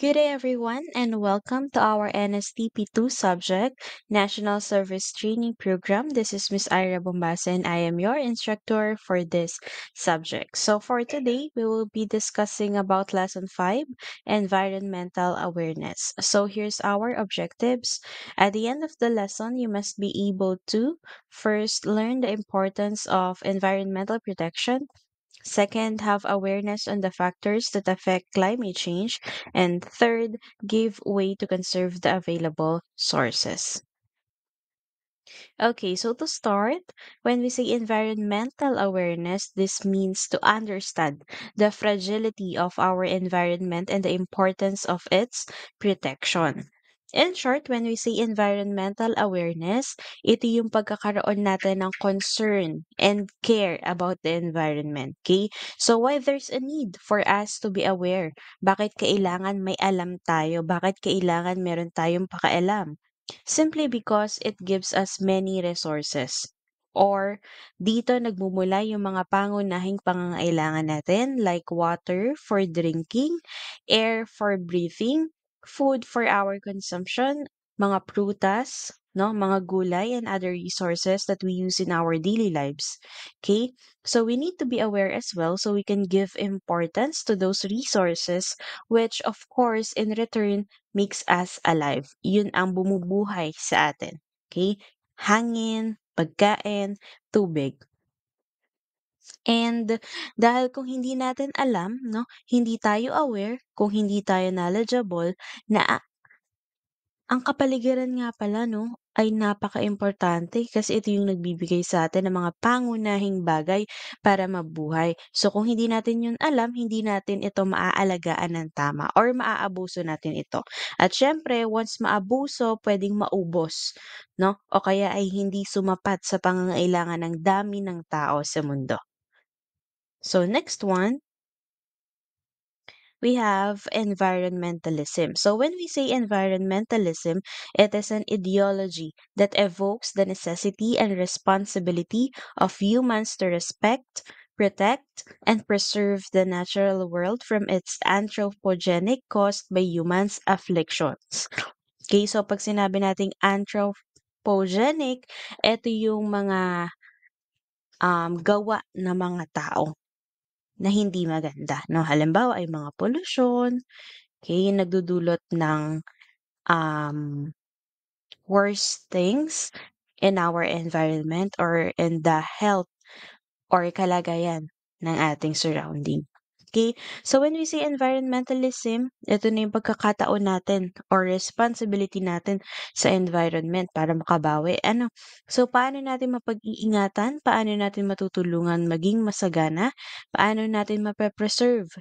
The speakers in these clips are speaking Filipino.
Good day, everyone, and welcome to our NSTP2 subject, National Service Training Program. This is Miss Ira Bombasa, and I am your instructor for this subject. So, for today, we will be discussing about Lesson 5, Environmental Awareness. So, here's our objectives. At the end of the lesson, you must be able to first learn the importance of environmental protection. Second, have awareness on the factors that affect climate change. And third, give way to conserve the available sources. Okay, so to start, when we say environmental awareness, this means to understand the fragility of our environment and the importance of its protection. In short, when we say environmental awareness, ito yung pagkakaroon natin ng concern and care about the environment. Okay? So why there's a need for us to be aware? Bakit kailangan may alam tayo? Bakit kailangan meron tayong pakialam? Simply because it gives us many resources. Or dito nagmumula yung mga pangunahing pangangailangan natin like water for drinking, air for breathing, food for our consumption, mga prutas, no, mga gulay and other resources that we use in our daily lives. Okay? So we need to be aware as well so we can give importance to those resources which of course in return makes us alive. Yun ang bumubuhay sa atin. Okay? Hangin, pagkain, tubig. And dahil kung hindi natin alam, no, hindi tayo aware, kung hindi tayo knowledgeable, na ang kapaligiran nga pala 'no, ay napakaimportante kasi ito yung nagbibigay sa atin ng mga pangunahing bagay para mabuhay. So kung hindi natin yun alam, hindi natin ito maaalagaan ng tama or maaabuso natin ito. At siyempre once maabuso, puwedeng maubos 'no, o kaya ay hindi sumapat sa pangangailangan ng dami ng tao sa mundo. So next one, we have environmentalism. So when we say environmentalism, it is an ideology that evokes the necessity and responsibility of humans to respect, protect, and preserve the natural world from its anthropogenic caused by humans' afflictions. Okay, so pag sinabi nating anthropogenic, ito yung mga gawa ng mga tao na hindi maganda, 'no? Halimbawa ay mga polusyon, okay, nagdudulot ng, um, worse things in our environment or in the health or kalagayan ng ating surrounding. Okay? So when we say environmentalism, ito na yung pagkakataon natin or responsibility natin sa environment para makabawi. Ano? So paano natin mapag-iingatan? Paano natin matutulungan maging masagana? Paano natin mape-preserve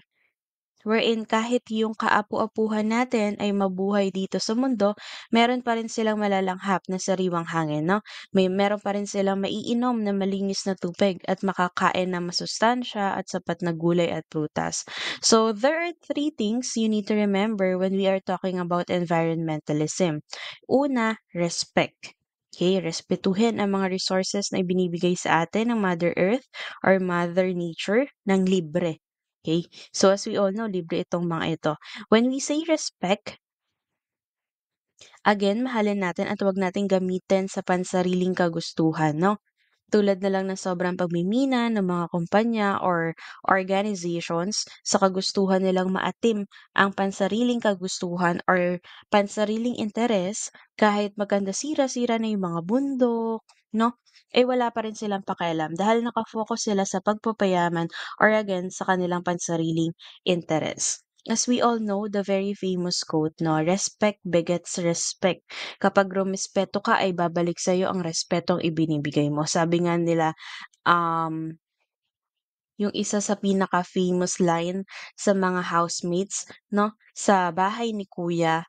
wherein kahit yung kaapu-apuhan natin ay mabuhay dito sa mundo, meron pa rin silang malalanghap na sariwang hangin, no? Meron pa rin silang maiinom na malinis na tubig at makakain na masustansya at sapat na gulay at prutas. So, there are three things you need to remember when we are talking about environmentalism. Una, respect. Okay, respetuhin ang mga resources na ibinibigay sa atin ng Mother Earth or Mother Nature ng libre. Okay? So as we all know, libre itong mga ito. When we say respect, again, mahalin natin at huwag nating gamitin sa pansariling kagustuhan, no? Tulad na lang ng sobrang pagmimina ng mga kumpanya or organizations sa kagustuhan nilang maatim ang pansariling kagustuhan or pansariling interes kahit maganda sira-sira na yung mga bundok, no? Eh wala pa rin silang pakialam dahil nakafocus sila sa pagpapayaman or again sa kanilang pansariling interes. As we all know, the very famous quote, no, respect begets respect. Kapag rumespeto ka ay babalik sa'yo ang respetong ibinibigay mo. Sabi nga nila, um, yung isa sa pinaka-famous line sa mga housemates, no, sa bahay ni kuya,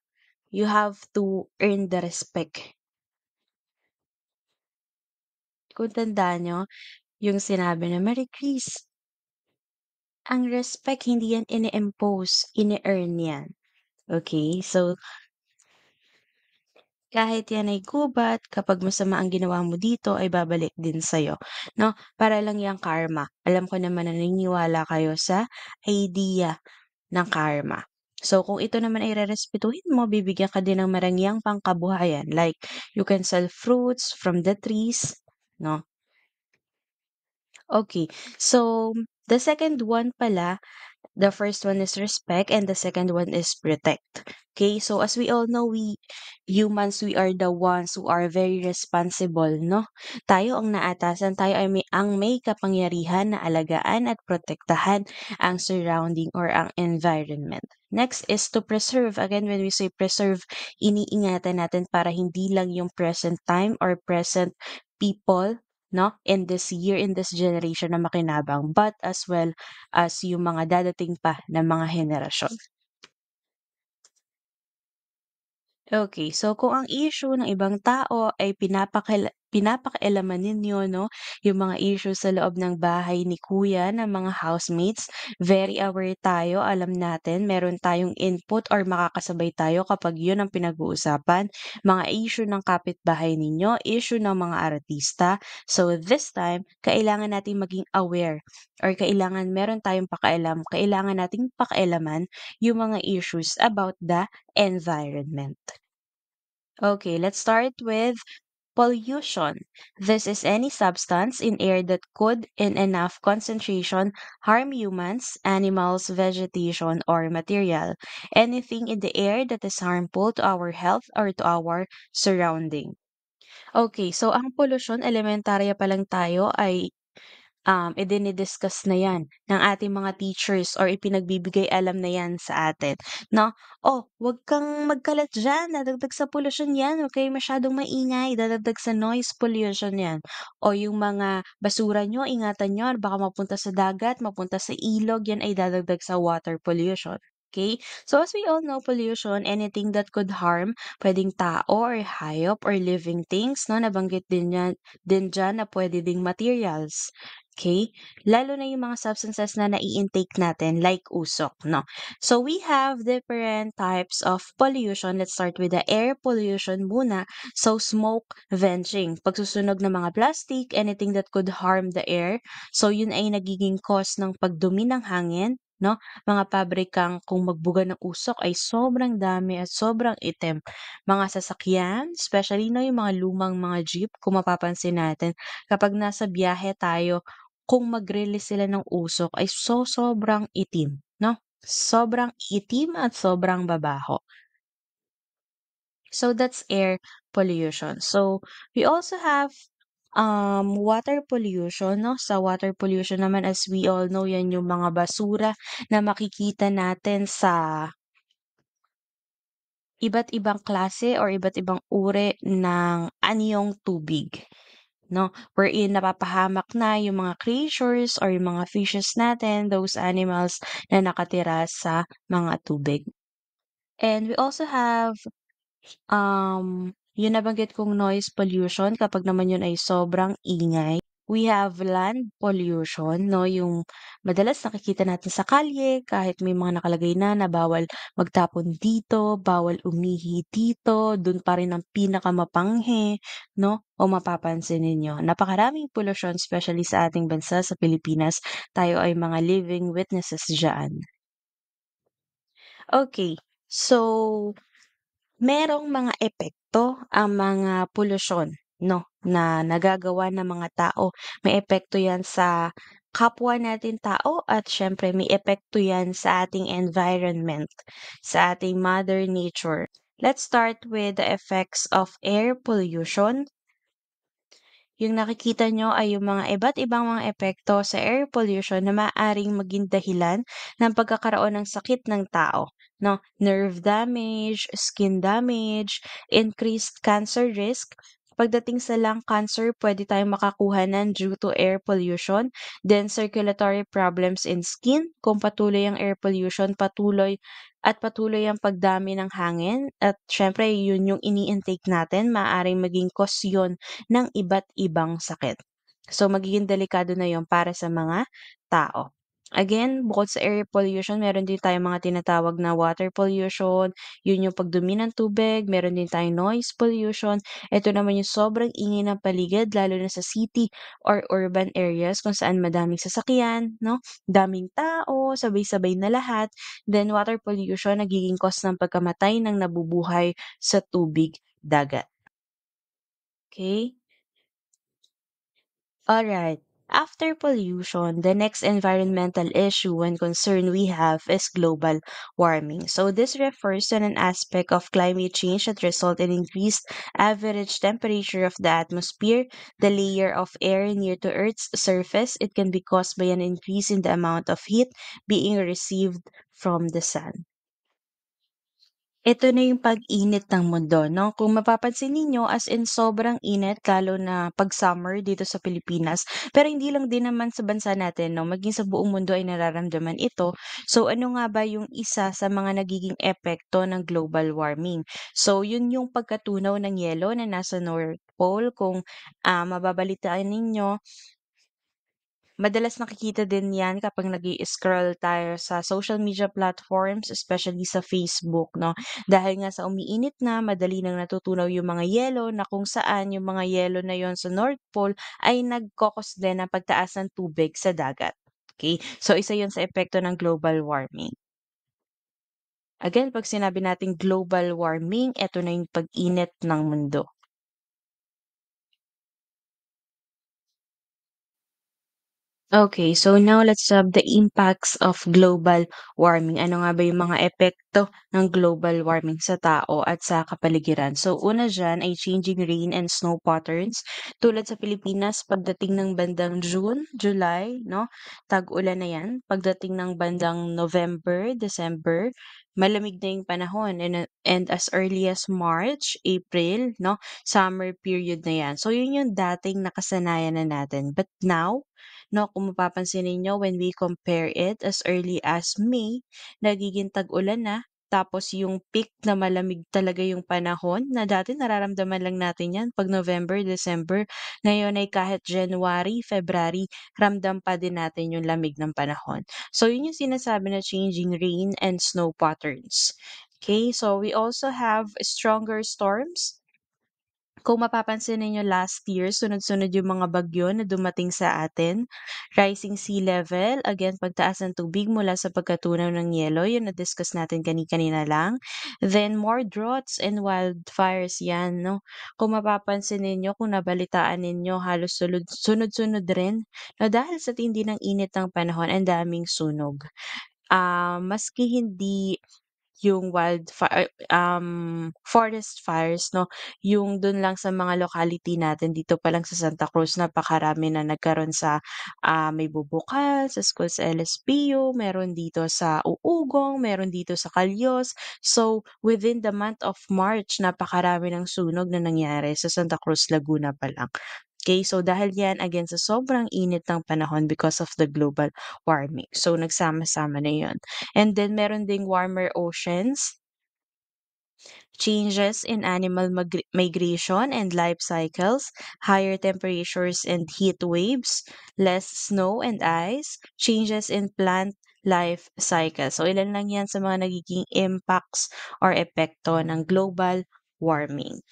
you have to earn the respect. Kung tandaan niyo, yung sinabi na, Marie Chris, ang respect hindi yan ini-impose, ini-earn yan. Okay? So, kahit yan ay gubat, kapag masama ang ginawa mo dito ay babalik din sa'yo, 'no? Para lang yang karma. Alam ko naman na naniniwala kayo sa idea ng karma. So kung ito naman ay rerespetuhin mo, bibigyan ka din ng marangyang pangkabuhayan like you can sell fruits from the trees, 'no? Okay, so the second one pala, the first one is respect and the second one is protect. Okay, so as we all know, we humans, we are the ones who are very responsible, no? Tayo ang naatasan, tayo ay may kapangyarihan na alagaan at protektahan ang surrounding or ang environment. Next is to preserve. Again, when we say preserve, iniingatan natin para hindi lang yung present time or present people, no, in this year, in this generation na makinabang, but as well as yung mga dadating pa na mga henerasyon. Okay, so kung ang issue ng ibang tao ay pinapakialaman ninyo 'no, yung mga issue sa loob ng bahay ni kuya ng mga housemates, very aware tayo, alam natin meron tayong input or makakasabay tayo kapag yun ang pinag-uusapan. Mga issue ng kapitbahay ninyo, issue ng mga artista. So this time, kailangan nating maging aware or kailangan meron tayong pakialam, kailangan nating pakialaman yung mga issues about the environment. Okay, let's start with pollution. This is any substance in air that could, in enough concentration, harm humans, animals, vegetation, or material. Anything in the air that is harmful to our health or to our surrounding. Okay, so ang pollution, elementarya pa lang tayo ay idini-discuss na 'yan ng ating mga teachers or ipinagbibigay alam na 'yan sa atin, 'no? "Oh, 'wag kang magkalat diyan, dadagdag sa polusyon 'yan, huwag kayong masyadong maingay, dadagdag sa noise pollution 'yan." O yung mga basura niyo, ingatan niyo, baka mapunta sa dagat, mapunta sa ilog, 'yan ay dadagdag sa water pollution, okay? So, as we all know, pollution, anything that could harm, puwedeng tao or hayop or living things, 'no, nabanggit din diyan na puwede ding materials. Okay, lalo na yung mga substances na nai-intake natin like usok, 'no? So we have different types of pollution. Let's start with the air pollution muna. So smoke venting, pagsusunog ng mga plastic, anything that could harm the air. So yun ay nagiging cause ng pagdumi ng hangin, 'no? Mga pabrikang kung magbuga ng usok ay sobrang dami at sobrang itim. Mga sasakyan, especially na yung mga lumang mga jeep, kung mapapansin natin, kapag nasa biyahe tayo kung mag-release sila ng usok ay sobrang itim, 'no? Sobrang itim at sobrang babaho. So that's air pollution. So we also have water pollution, 'no? Sa water pollution naman, as we all know, 'yan yung mga basura na makikita natin sa iba't ibang klase or iba't ibang uri ng anyong tubig, 'no? Wherein napapahamak na yung mga creatures or yung mga fishes natin, those animals na nakatira sa mga tubig. And we also have, yung nabanggit kong noise pollution, kapag naman yun ay sobrang ingay. We have land pollution, 'no, yung madalas nakikita natin sa kalye kahit may mga nakalagay na bawal magtapon dito, bawal umihi dito, dun pa rin ang pinakamapanghe, 'no, o mapapansin ninyo napakaraming pollution, especially sa ating bansa, sa Pilipinas. Tayo ay mga living witnesses diyan. Okay, so merong mga epekto ang mga polusyon, 'no, na nagagawa ng mga tao. May epekto 'yan sa kapwa natin tao at siyempre may epekto 'yan sa ating environment, sa ating mother nature. Let's start with the effects of air pollution. Yung nakikita nyo ay yung mga iba't ibang mga epekto sa air pollution na maaaring maging dahilan ng pagkakaroon ng sakit ng tao, 'no? Nerve damage, skin damage, increased cancer risk. Pagdating sa lung cancer, pwede tayong makakuha due to air pollution. Then circulatory problems in skin, kung patuloy ang air pollution, patuloy ang pagdami ng hangin at syempre yun yung ini-intake natin, maaaring maging cause yun ng iba't ibang sakit. So, magiging delikado na 'yon para sa mga tao. Again, bukod sa air pollution, meron din tayong mga tinatawag na water pollution, yun yung pagdumi ng tubig, meron din tayong noise pollution. Ito naman yung sobrang ingay ng paligid, lalo na sa city or urban areas kung saan madaming sasakyan, no? Daming tao, sabay-sabay na lahat. Then water pollution, nagiging cause ng pagkamatay ng nabubuhay sa tubig, dagat. Okay? Alright. After pollution, the next environmental issue and concern we have is global warming. So this refers to an aspect of climate change that result in increased average temperature of the atmosphere, the layer of air near to Earth's surface. It can be caused by an increase in the amount of heat being received from the sun. Ito na yung pag-init ng mundo 'no, kung mapapansin ninyo as in sobrang init lalo na 'pag summer dito sa Pilipinas. Pero hindi lang din naman sa bansa natin 'no, maging sa buong mundo ay nararamdaman ito. So ano nga ba yung isa sa mga nagiging epekto ng global warming? So yun yung pagkatunaw ng yelo na nasa North Pole kung, mababalitaan ninyo. Madalas nakikita din 'yan kapag nag-i-scroll tayo sa social media platforms, especially sa Facebook 'no. Dahil nga sa umiinit na, madali nang natutunaw yung mga yelo na kung saan yung mga yelo na yon sa North Pole ay nagko-cause din ng pagtaas ng tubig sa dagat, okey. So isa yon sa epekto ng global warming. Again, 'pag sinabi nating global warming, eto na yung pag-init ng mundo. Okay, so now let's have the impacts of global warming. Ano nga ba yung mga epekto ng global warming sa tao at sa kapaligiran? So una diyan ay changing rain and snow patterns. Tulad sa Pilipinas, pagdating ng bandang June, July, no? Tag-ulan na 'yan. Pagdating ng bandang November, December, malamig na yung panahon and as early as March, April, no? Summer period na 'yan. So yun yung dating nakasanayan na natin. But now, no, kung mapapansin ninyo when we compare it as early as May, nagiging tag-ulan na. Tapos yung peak na malamig talaga yung panahon na dati nararamdaman lang natin yan 'pag November, December. Ngayon ay kahit January, February, ramdam pa din natin yung lamig ng panahon. So yun yung sinasabi na changing rain and snow patterns. Okay, so we also have stronger storms. Kung mapapansin ninyo last year, sunod-sunod yung mga bagyo na dumating sa atin. Rising sea level, again, pagtaas ng tubig mula sa pagkatunaw ng yelo, yun na-discuss natin kanina lang. Then, more droughts and wildfires yan, no? Kung mapapansin ninyo, kung nabalitaan ninyo, halos sunod-sunod rin. No, dahil sa tindi ng init ng panahon, ang daming sunog. Maski hindi yung forest fires 'no, yung dun lang sa mga locality natin dito pa lang sa Santa Cruz napakarami na nagkaroon sa, may bubukal sa school sa LSPU, meron dito sa Uugong, meron dito sa Calyos. So, within the month of March napakarami ng sunog na nangyari sa Santa Cruz, Laguna pa lang. Okay, so dahil yan again sa sobrang init ng panahon because of the global warming. So, nagsama-sama na yun. And then meron ding warmer oceans, changes in animal migration and life cycles, higher temperatures and heat waves, less snow and ice, changes in plant life cycle. So ilan lang yan sa mga nagiging impacts or epekto ng global warming.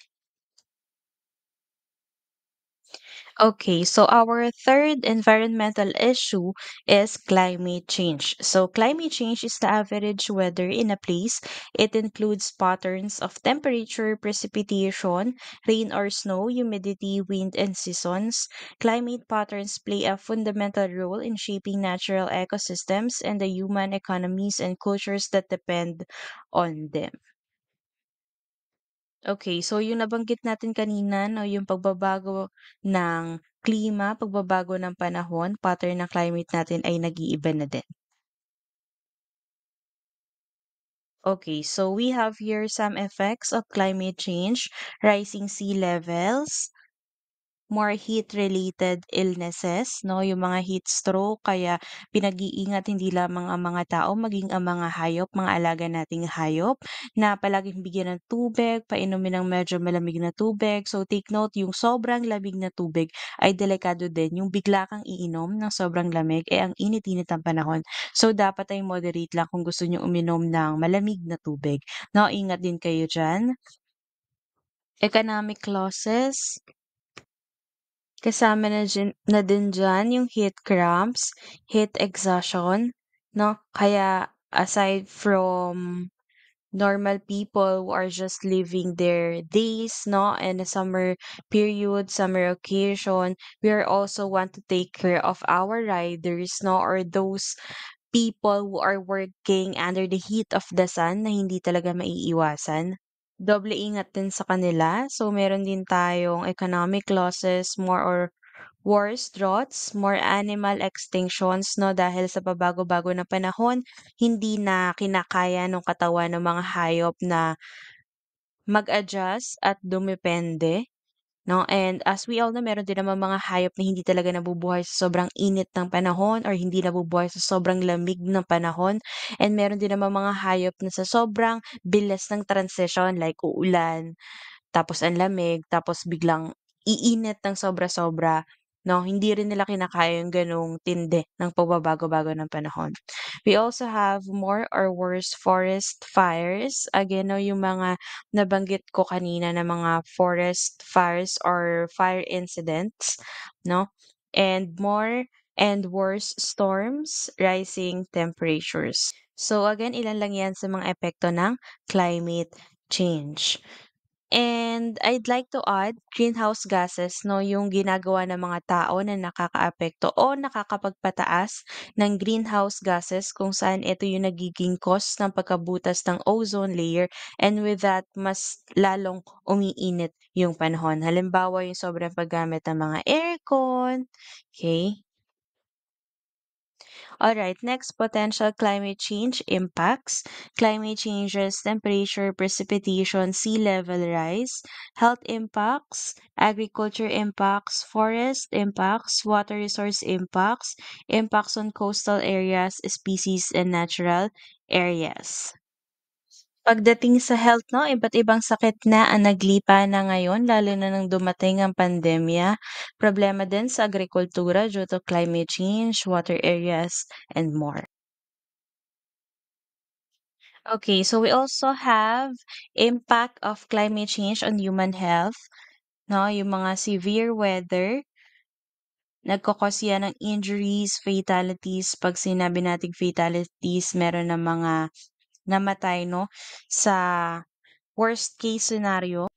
Okay, so our third environmental issue is climate change. So climate change is the average weather in a place. It includes patterns of temperature, precipitation, rain or snow, humidity, wind, and seasons. Climate patterns play a fundamental role in shaping natural ecosystems and the human economies and cultures that depend on them. Okay, so yung nabanggit natin kanina 'no, yung pagbabago ng klima, pagbabago ng panahon, pattern ng climate natin ay nag-iiba na din. Okay, so we have here some effects of climate change, rising sea levels, more heat-related illnesses, 'no, yung mga heat stroke. Kaya pinag-iingat hindi lamang ang mga tao maging ang mga hayop, mga alaga nating hayop na palaging bigyan ng tubig, painumin ng medyo malamig na tubig. So take note, yung sobrang lamig na tubig ay delikado din. Yung bigla kang iinom ng sobrang lamig, ang init-init ang panahon. So dapat ay moderate lang kung gusto niyong uminom ng malamig na tubig, 'no? Ingat din kayo diyan. Economic losses, kasama na din diyan yung heat cramps, heat exhaustion, 'no? Kaya aside from normal people who are just living their days, 'no, and the summer period, summer occasion, we are also want to take care of our riders, 'no, or those people who are working under the heat of the sun na hindi talaga maiiwasan. Doble ingat din sa kanila. So, meron din tayong economic losses, more or worse droughts, more animal extinctions, 'no, dahil sa pabago-bago na panahon, hindi na kinakaya ng katawan ng mga hayop na mag-adjust at dumepende. 'No, and as we all know meron din namang mga hayop na hindi talaga nabubuhay sa sobrang init ng panahon or hindi nabubuhay sa sobrang lamig ng panahon, and meron din namang mga hayop na sa sobrang bilis ng transition like uulan, tapos ang lamig, tapos biglang iinit ng sobra-sobra, 'no? Hindi rin nila kinakaya yung gano'ng tindi ng pagbabago-bago ng panahon. We also have more or worse forest fires. Again, 'no, yung mga nabanggit ko kanina na mga forest fires or fire incidents, 'no? And more and worse storms, rising temperatures. So again, ilan lang 'yan sa mga epekto ng climate change. And I'd like to add, greenhouse gases, 'no, yung ginagawa ng mga tao na nakakaapekto o nakakapagpataas ng greenhouse gases kung saan ito yung nagiging cause ng pagkabutas ng ozone layer, and with that mas lalong umiinit yung panahon. Halimbawa, yung sobrang paggamit ng mga aircon, okay. All right, next, potential climate change impacts. Climate changes, temperature, precipitation, sea level rise, health impacts, agriculture impacts, forest impacts, water resource impacts, impacts on coastal areas, species, and natural areas. Pagdating sa health, 'no, iba't ibang sakit na ang naglipa na ngayon lalo na nang dumating ang pandemya. Problema din sa agrikultura due to climate change, water areas, and more. Okay, so we also have impact of climate change on human health, 'no, yung mga severe weather, nagko-cause yan ng injuries, fatalities. 'Pag sinabi nating fatalities, meron ng mga namatay, 'no, sa worst case scenario.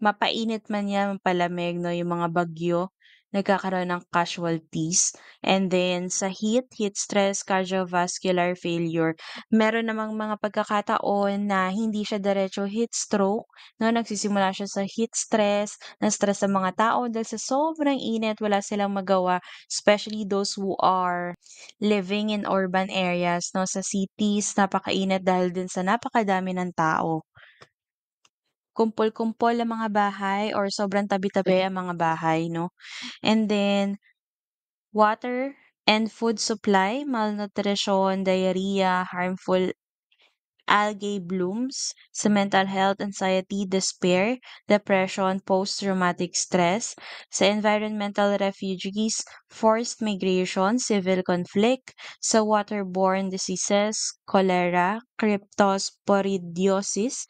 Mapainit man 'yan, mapalamig, 'no, yung mga bagyo, nagkakaroon ng casualties. And then sa heat stress, cardiovascular failure, meron namang mga pagkakataon na hindi siya diretso heat stroke, 'no, nagsisimula siya sa heat stress, na-stress ang mga tao dahil sa sobrang init, wala silang magawa, especially those who are living in urban areas, 'no, sa cities napakainit dahil din sa napakadami ng tao. Kumpol-kumpol ang mga bahay or sobrang tabi-tabi ang mga bahay, 'no? And then, water and food supply, malnutrition, diarrhea, harmful algae blooms, sa mental health, anxiety, despair, depression, post-traumatic stress, sa environmental refugees, forced migration, civil conflict, sa waterborne diseases, cholera, cryptosporidiosis,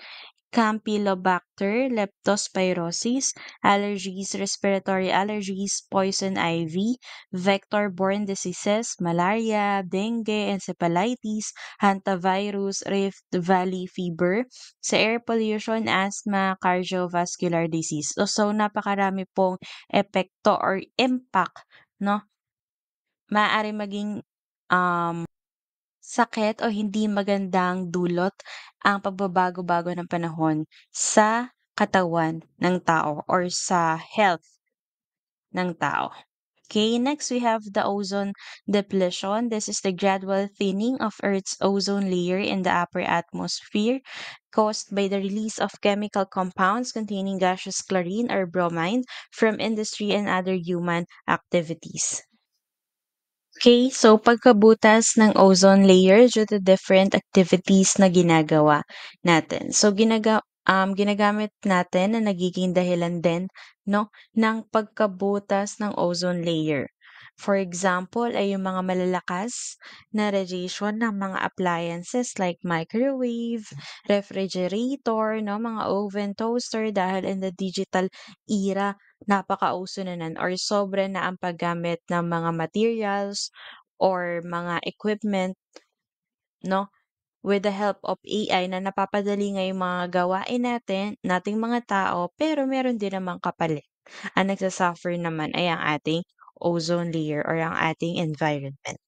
Campylobacter, leptospirosis, allergies, respiratory allergies, poison ivy, vector-borne diseases, malaria, dengue, encephalitis, hantavirus, Rift Valley fever, sa air pollution, asthma, cardiovascular disease. So napakarami pong epekto or impact, 'no? Maaari maging um sakit o hindi magandang dulot ang pagbabago-bago ng panahon sa katawan ng tao or sa health ng tao. Okay, next we have the ozone depletion. This is the gradual thinning of Earth's ozone layer in the upper atmosphere caused by the release of chemical compounds containing gaseous chlorine or bromine from industry and other human activities. Okay, so pagkabutas ng ozone layer due to different activities na ginagawa natin. So ginagamit natin na nagiging dahilan din no ng pagkabutas ng ozone layer. For example, ay yung mga malalakas na radiation ng mga appliances like microwave, refrigerator, no, mga oven, toaster dahil in the digital era napakauso na nun or sobra na ang paggamit ng mga materials or mga equipment 'no, with the help of AI na napapadali nga yung mga gawain nating mga tao, pero meron din namang kapalit. Ang nagsa-suffer naman ay ang ating ozone layer or ang ating environment.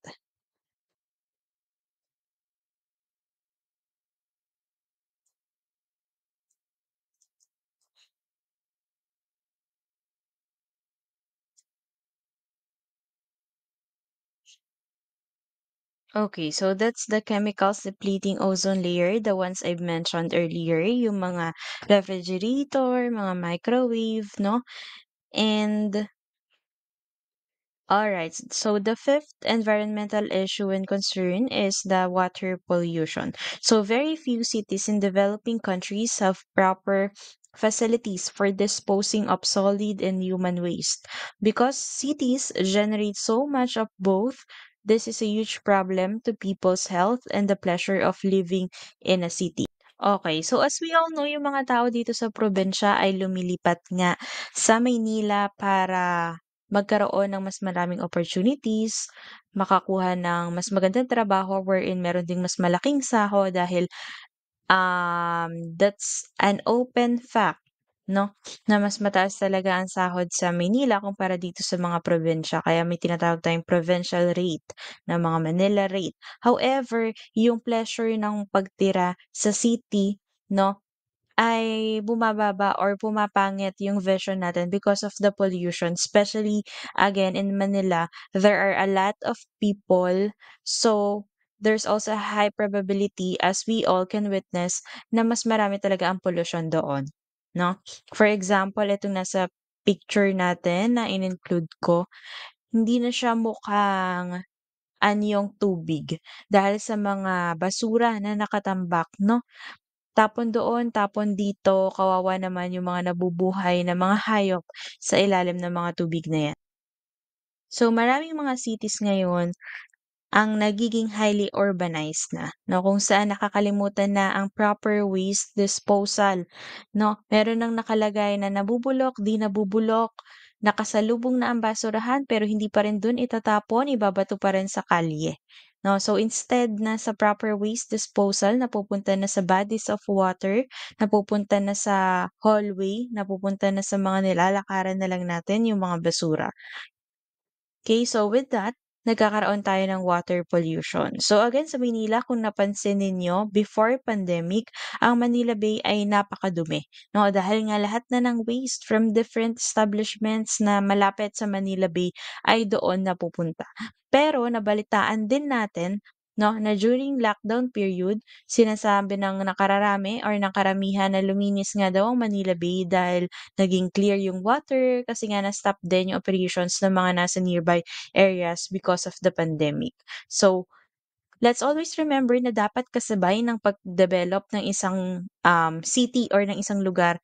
Okay, so that's the chemicals depleting ozone layer, the ones I've mentioned earlier, yung mga refrigerator, mga microwave 'no, and alright, so the fifth environmental issue and concern is the water pollution. So very few cities in developing countries have proper facilities for disposing of solid and human waste. Because cities generate so much of both, this is a huge problem to people's health and the pleasure of living in a city. Okay, so as we all know, yung mga tao dito sa probinsya ay lumilipat nga sa Maynila para magkaroon ng mas maraming opportunities, makakuha ng mas magandang trabaho wherein meron ding mas malaking sahod dahil that's an open fact 'no, na mas mataas talaga ang sahod sa Maynila kumpara dito sa mga probinsya kaya may tinatawag tayong provincial rate na mga Manila rate. However, yung pleasure ng pagtira sa city 'no, ay bumababa or pumapangit yung vision natin because of the pollution. Especially, again, in Manila, there are a lot of people. So, there's also a high probability, as we all can witness, na mas marami talaga ang pollution doon. No? For example, itong nasa picture natin na in-include ko, hindi na siya mukhang anyong tubig dahil sa mga basura na nakatambak, no? Tapon doon, tapon dito, kawawa naman yung mga nabubuhay na mga hayop sa ilalim ng mga tubig na yan. So, maraming mga cities ngayon ang nagiging highly urbanized na, 'no, kung saan nakakalimutan na ang proper waste disposal, 'no? Meron ng nakalagay na nabubulok, 'di nabubulok, nakasalubong na ang basurahan pero hindi pa rin dun itatapon, ibabato pa rin sa kalye, 'no? So, instead na sa proper waste disposal napupunta na sa bodies of water, napupunta na sa hallway, napupunta na sa mga nilalakaran na lang natin yung mga basura. Okay, so with that, nagkakaroon tayo ng water pollution. So again, sa Manila, kung napansin ninyo, before pandemic, ang Manila Bay ay napakadumi. No? Dahil nga lahat na ng waste from different establishments na malapit sa Manila Bay ay doon napupunta. Pero nabalitaan din natin no, na during lockdown period, sinasabi ng nakararami or ng karamihan na luminis nga daw ang Manila Bay dahil naging clear yung water kasi nga na-stop din yung operations ng mga nasa nearby areas because of the pandemic. So, let's always remember na dapat kasabay ng pag-develop ng isang city or ng isang lugar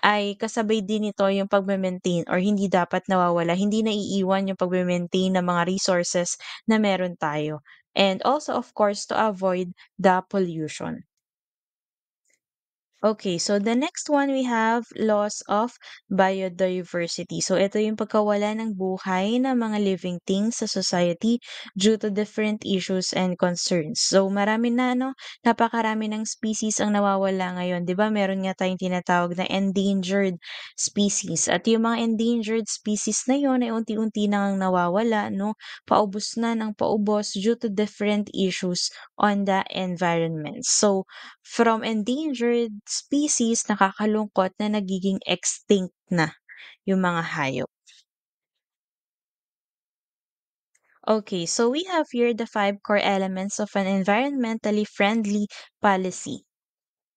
ay kasabay din nito yung pagme-maintain or hindi dapat nawawala, hindi naiiwan yung pagme-maintain ng mga resources na meron tayo. And also, of course, to avoid the pollution. Okay, so the next one we have loss of biodiversity. So ito yung pagkawala ng buhay ng mga living things sa society due to different issues and concerns. So marami na napakarami ng species ang nawawala ngayon, 'di ba? Meron nga tayong tinatawag na endangered species. At yung mga endangered species na yon ay unti-unti nang nawawala, no? Paubos na ng paubos due to different issues on the environment. So from endangered species, nakakalungkot na nagiging extinct na yung mga hayop. Okay, so we have here the five core elements of an environmentally friendly policy.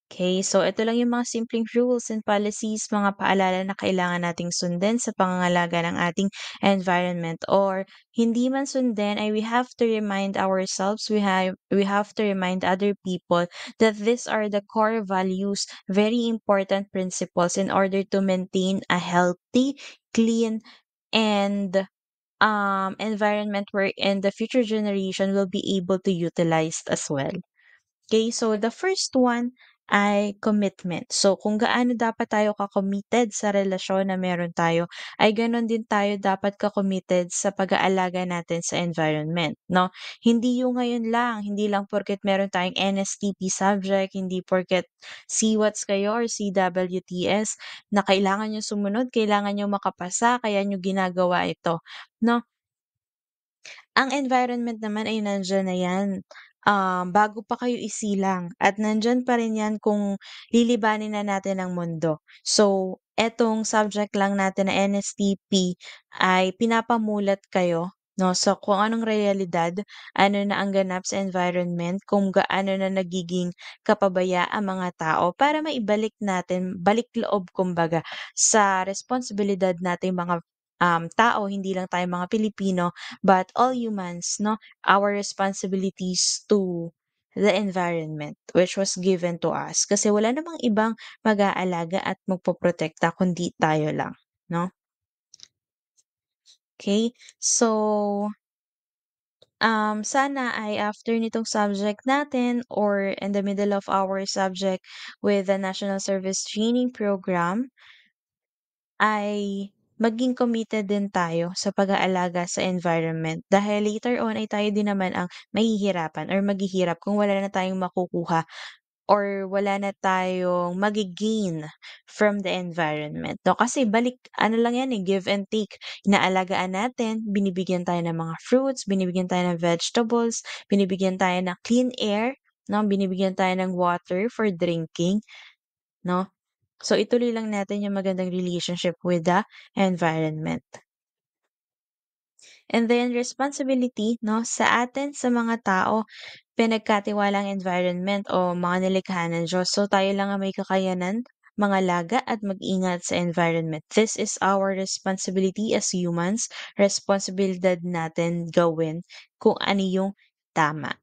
Okay, so ito lang yung mga simpleng rules and policies, mga paalala na kailangan nating sundin sa pangangalaga ng ating environment, or hindi man sundin ay we have to remind ourselves, we have to remind other people that these are the core values, very important principles in order to maintain a healthy, clean, and environment wherein the future generation will be able to utilize as well. Okay, so the first one ay commitment. So kung gaano dapat tayo ka-committed sa relasyon na meron tayo, ay gano'n din tayo dapat ka-committed sa pag-aalaga natin sa environment, 'no? Hindi yung ngayon lang, hindi lang porket meron tayong NSTP subject, hindi porket CWATS kayo or CWTS na kailangan niyo sumunod, kailangan niyo makapasa, kaya niyo ginagawa ito, 'no? Ang environment naman ay nandiyan na 'yan, bago pa kayo isilang at nandiyan pa rin 'yan kung lilibanin na natin ang mundo. So, etong subject lang natin na NSTP ay pinapamulat kayo 'no, sa kung anong realidad, ano na ang ganap sa environment, kung gaano na nagiging kapabaya ang mga tao para maibalik natin, balik loob kumbaga, sa responsibilidad nating mga, tao, hindi lang tayo mga Pilipino but all humans, no, our responsibilities to the environment which was given to us. Kasi wala namang ibang mag-aalaga at magpoprotekta kundi tayo lang, no? Okay? So, sana ay after nitong subject natin or in the middle of our subject with the National Service Training Program, ay maging committed din tayo sa pag-aalaga sa environment dahil later on ay tayo din naman ang mahihirapan or maghihirap kung wala na tayong makukuha or wala na tayong magi-gain from the environment, 'no? Kasi balik ano lang 'yan, eh, give and take. Inaalagaan natin, binibigyan tayo ng mga fruits, binibigyan tayo ng vegetables, binibigyan tayo ng clean air, 'no, binibigyan tayo ng water for drinking, 'no? So, ituloy lang natin yung magandang relationship with the environment. And then responsibility 'no, sa atin sa mga tao, pinagkatiwalang environment o mga nilikha ng Diyos. So, tayo lang ang may kakayanan mangalaga at mag-ingat sa environment. This is our responsibility as humans, responsibilidad natin gawin kung ano yung tama.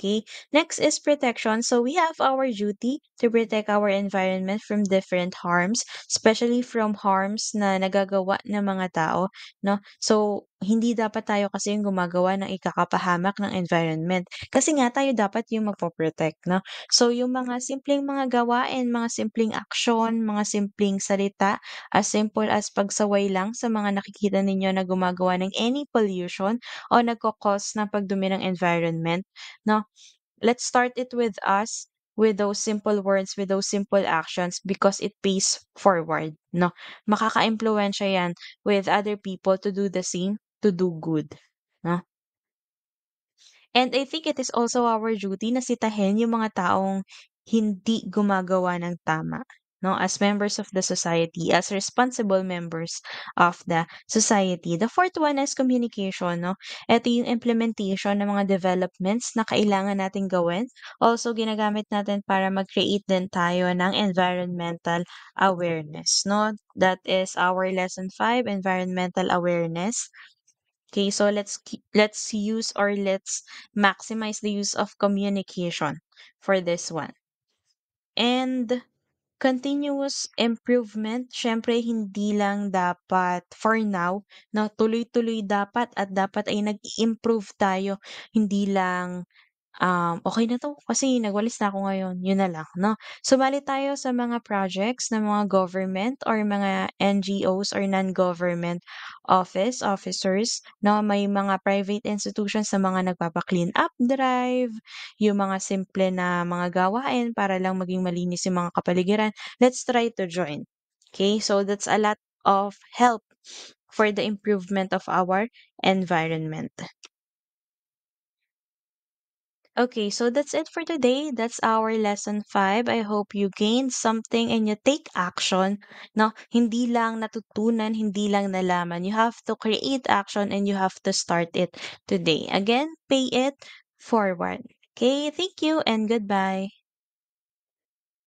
Okay. Next is protection. So we have our duty to protect our environment from different harms, especially from harms na nagagawa ng mga tao, no? So hindi dapat tayo kasi yung gumagawa ng ikakapahamak ng environment. Kasi nga tayo dapat yung magpo-protect, no? So yung mga simpleng mga gawain, mga simpleng aksyon, mga simpleng salita, as simple as pagsaway lang sa mga nakikita ninyo na gumagawa ng any pollution o nagko-cause ng pagdumi ng environment, no? Let's start it with us, with those simple words, with those simple actions because it pays forward, no? Makaka-impluwensya 'yan with other people to do the same, to do good, no? And I think it is also our duty na sitahin yung mga taong hindi gumagawa ng tama, no? As members of the society, as responsible members of the society. The fourth one is communication, no? Ito yung implementation ng mga developments na kailangan nating gawin. Also, ginagamit natin para mag-create din tayo ng environmental awareness, no? That is our lesson 5, environmental awareness. Okay, so let's use or let's maximize the use of communication for this one. And continuous improvement, syempre hindi lang dapat for now, na tuloy-tuloy dapat at dapat ay nag-i-improve tayo. Hindi lang okey na 'to kasi nagwalis na ako ngayon, yun na lang 'no. Sumali tayo sa mga projects ng mga government or mga NGOs or non-government officers 'no, may mga private institutions na mga nagpapa-clean up drive, yung mga simple na mga gawain para lang maging malinis yung mga kapaligiran. Let's try to join. Okay, so that's a lot of help for the improvement of our environment. Okay, so that's it for today. That's our lesson 5. I hope you gained something and you take action. No, hindi lang natutunan, hindi lang nalaman. You have to create action and you have to start it today. Again, pay it forward. Okay, thank you and goodbye.